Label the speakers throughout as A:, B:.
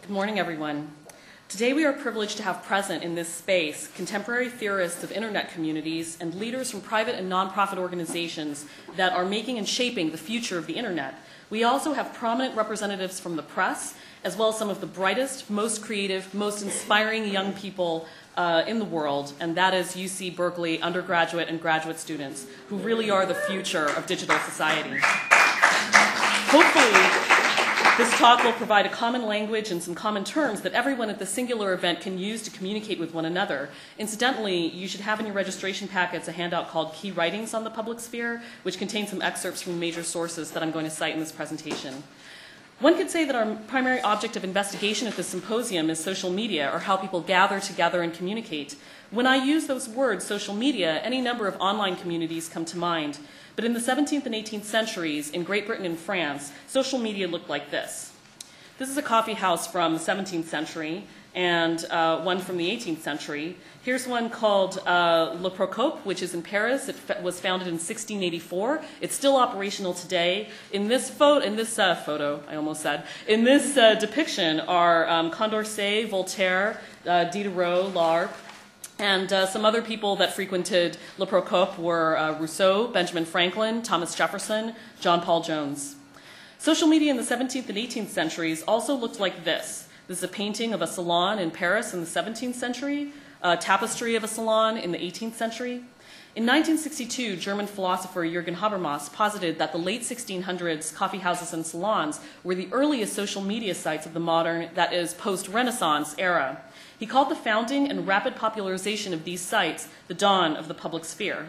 A: Good morning, everyone. Today we are privileged to have present in this space contemporary theorists of internet communities and leaders from private and nonprofit organizations that are making and shaping the future of the internet. We also have prominent representatives from the press, as well as some of the brightest, most creative, most inspiring young people in the world, and that is UC Berkeley undergraduate and graduate students who really are the future of digital society. Hopefully, this talk will provide a common language and some common terms that everyone at the singular event can use to communicate with one another. Incidentally, you should have in your registration packets a handout called Key Writings on the Public Sphere, which contains some excerpts from major sources that I'm going to cite in this presentation. One could say that our primary object of investigation at this symposium is social media, or how people gather together and communicate. When I use those words, social media, any number of online communities come to mind. But in the 17th and 18th centuries, in Great Britain and France, social media looked like this. This is a coffee house from the 17th century, and one from the 18th century. Here's one called Le Procope, which is in Paris. It was founded in 1684. It's still operational today. In this photo, I almost said, in this depiction are Condorcet, Voltaire, Diderot, Larpe, and some other people that frequented Le Procope were Rousseau, Benjamin Franklin, Thomas Jefferson, John Paul Jones. Social media in the 17th and 18th centuries also looked like this. This is a painting of a salon in Paris in the 17th century, a tapestry of a salon in the 18th century. In 1962, German philosopher Jürgen Habermas posited that the late 1600s coffee houses and salons were the earliest social media sites of the modern, that is, post-Renaissance era. He called the founding and rapid popularization of these sites the dawn of the public sphere.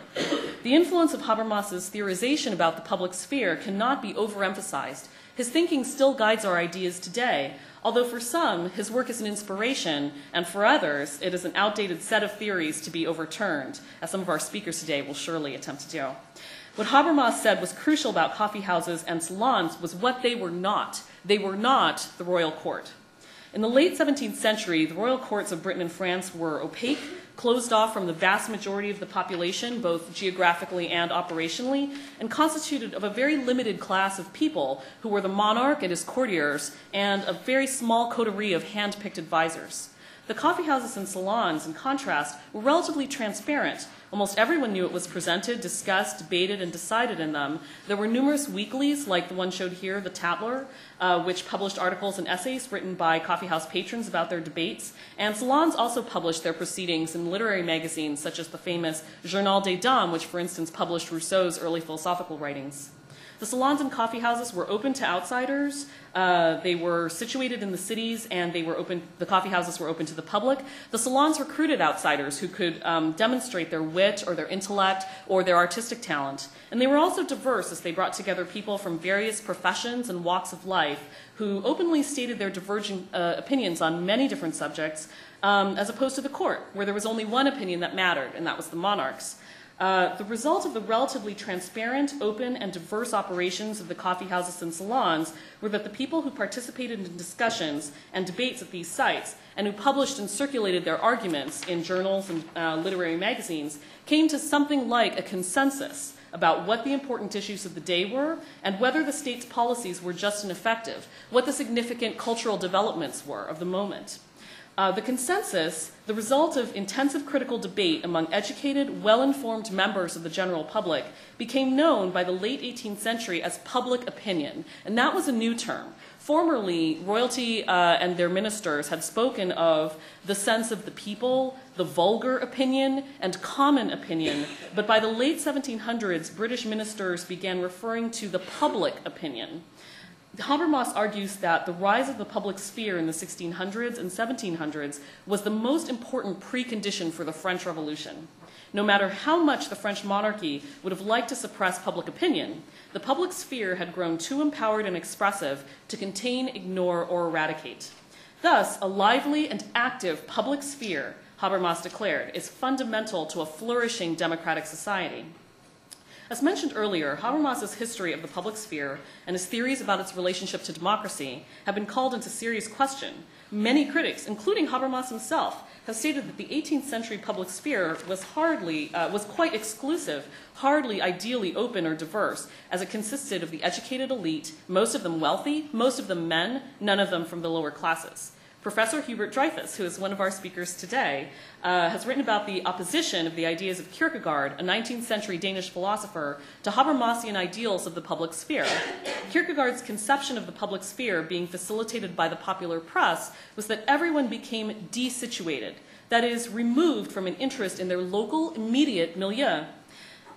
A: The influence of Habermas's theorization about the public sphere cannot be overemphasized. His thinking still guides our ideas today, although for some, his work is an inspiration, and for others, it is an outdated set of theories to be overturned, as some of our speakers today will surely attempt to do. What Habermas said was crucial about coffee houses and salons was what they were not. They were not the royal court. In the late 17th century, the royal courts of Britain and France were opaque, closed off from the vast majority of the population, both geographically and operationally, and constituted of a very limited class of people who were the monarch and his courtiers, and a very small coterie of hand-picked advisors. The coffee houses and salons, in contrast, were relatively transparent. Almost everyone knew it was presented, discussed, debated, and decided in them. There were numerous weeklies, like the one showed here, the Tatler, which published articles and essays written by coffeehouse patrons about their debates. And salons also published their proceedings in literary magazines, such as the famous Journal des Dames, which, for instance, published Rousseau's early philosophical writings. The salons and coffee houses were open to outsiders. They were situated in the cities, and the coffee houses were open to the public. The salons recruited outsiders who could demonstrate their wit or their intellect or their artistic talent. And they were also diverse, as they brought together people from various professions and walks of life who openly stated their diverging opinions on many different subjects, as opposed to the court, where there was only one opinion that mattered, and that was the monarch's. The result of the relatively transparent, open, and diverse operations of the coffee houses and salons were that the people who participated in discussions and debates at these sites and who published and circulated their arguments in journals and literary magazines came to something like a consensus about what the important issues of the day were and whether the state's policies were just and effective, what the significant cultural developments were of the moment. The consensus, the result of intensive critical debate among educated, well-informed members of the general public, became known by the late 18th century as public opinion, and that was a new term. Formerly, royalty and their ministers had spoken of the sense of the people, the vulgar opinion, and common opinion, but by the late 1700s, British ministers began referring to the public opinion. Habermas argues that the rise of the public sphere in the 1600s and 1700s was the most important precondition for the French Revolution. No matter how much the French monarchy would have liked to suppress public opinion, the public sphere had grown too empowered and expressive to contain, ignore, or eradicate. Thus, a lively and active public sphere, Habermas declared, is fundamental to a flourishing democratic society. As mentioned earlier, Habermas's history of the public sphere and his theories about its relationship to democracy have been called into serious question. Many critics, including Habermas himself, have stated that the 18th century public sphere was quite exclusive, hardly ideally open or diverse, as it consisted of the educated elite, most of them wealthy, most of them men, none of them from the lower classes. Professor Hubert Dreyfus, who is one of our speakers today, has written about the opposition of the ideas of Kierkegaard, a 19th century Danish philosopher, to Habermasian ideals of the public sphere. Kierkegaard's conception of the public sphere being facilitated by the popular press was that everyone became desituated, that is, removed from an interest in their local, immediate milieu.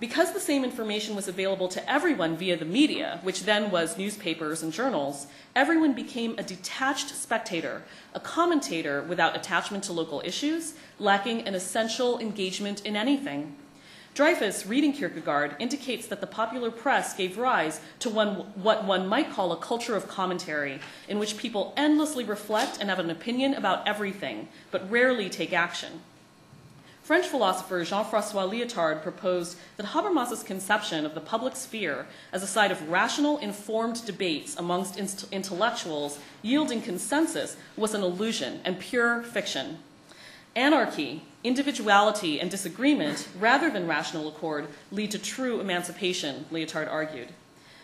A: Because the same information was available to everyone via the media, which then was newspapers and journals, everyone became a detached spectator, a commentator without attachment to local issues, lacking an essential engagement in anything. Dreyfus, reading Kierkegaard, indicates that the popular press gave rise to what one might call a culture of commentary, in which people endlessly reflect and have an opinion about everything, but rarely take action. French philosopher Jean-François Lyotard proposed that Habermas's conception of the public sphere as a site of rational, informed debates amongst intellectuals yielding consensus was an illusion and pure fiction. Anarchy, individuality, and disagreement, rather than rational accord, lead to true emancipation, Lyotard argued.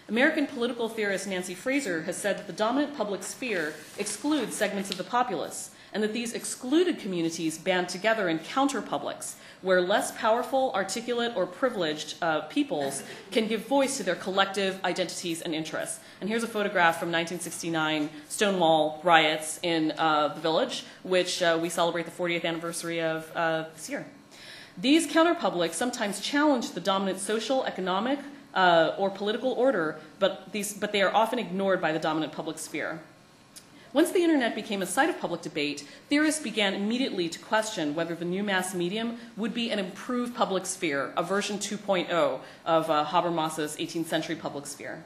A: American political theorist Nancy Fraser has said that the dominant public sphere excludes segments of the populace, and that these excluded communities band together in counter-publics, where less powerful, articulate, or privileged peoples can give voice to their collective identities and interests. And here's a photograph from 1969 Stonewall riots in the Village, which we celebrate the 40th anniversary of this year. These counter-publics sometimes challenge the dominant social, economic, or political order, but they are often ignored by the dominant public sphere. Once the internet became a site of public debate, theorists began immediately to question whether the new mass medium would be an improved public sphere, a version 2.0 of Habermas's 18th century public sphere.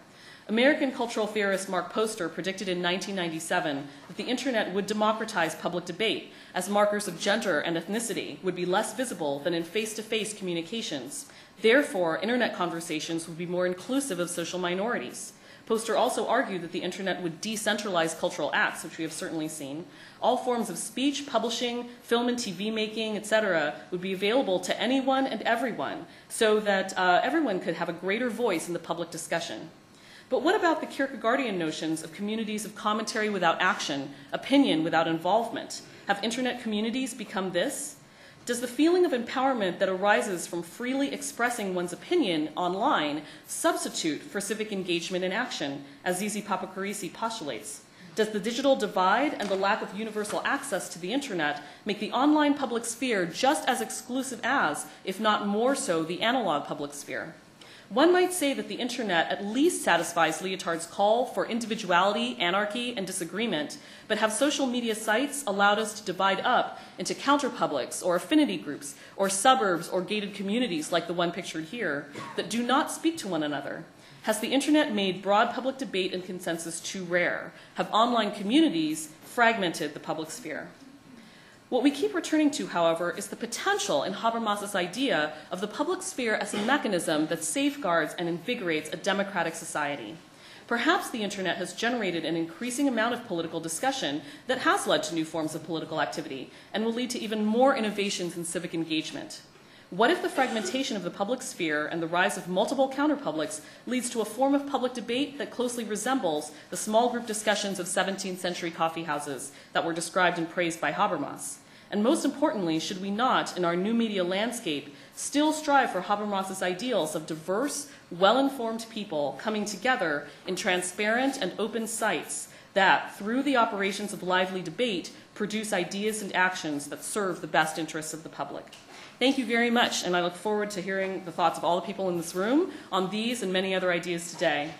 A: American cultural theorist Mark Poster predicted in 1997 that the internet would democratize public debate, as markers of gender and ethnicity would be less visible than in face-to-face communications. Therefore, internet conversations would be more inclusive of social minorities. Poster also argued that the internet would decentralize cultural acts, which we have certainly seen. All forms of speech, publishing, film and TV making, etc., would be available to anyone and everyone, so that everyone could have a greater voice in the public discussion. But what about the Kierkegaardian notions of communities of commentary without action, opinion without involvement? Have internet communities become this? Does the feeling of empowerment that arises from freely expressing one's opinion online substitute for civic engagement and action, as Zizi Papakurisi postulates? Does the digital divide and the lack of universal access to the internet make the online public sphere just as exclusive as, if not more so, the analog public sphere? One might say that the internet at least satisfies Lyotard's call for individuality, anarchy, and disagreement, but have social media sites allowed us to divide up into counterpublics or affinity groups or suburbs or gated communities like the one pictured here that do not speak to one another? Has the internet made broad public debate and consensus too rare? Have online communities fragmented the public sphere? What we keep returning to, however, is the potential in Habermas's idea of the public sphere as a mechanism that safeguards and invigorates a democratic society. Perhaps the internet has generated an increasing amount of political discussion that has led to new forms of political activity and will lead to even more innovations in civic engagement. What if the fragmentation of the public sphere and the rise of multiple counterpublics leads to a form of public debate that closely resembles the small group discussions of 17th century coffee houses that were described and praised by Habermas? And most importantly, should we not, in our new media landscape, still strive for Habermas's ideals of diverse, well-informed people coming together in transparent and open sites that, through the operations of lively debate, produce ideas and actions that serve the best interests of the public? Thank you very much, and I look forward to hearing the thoughts of all the people in this room on these and many other ideas today.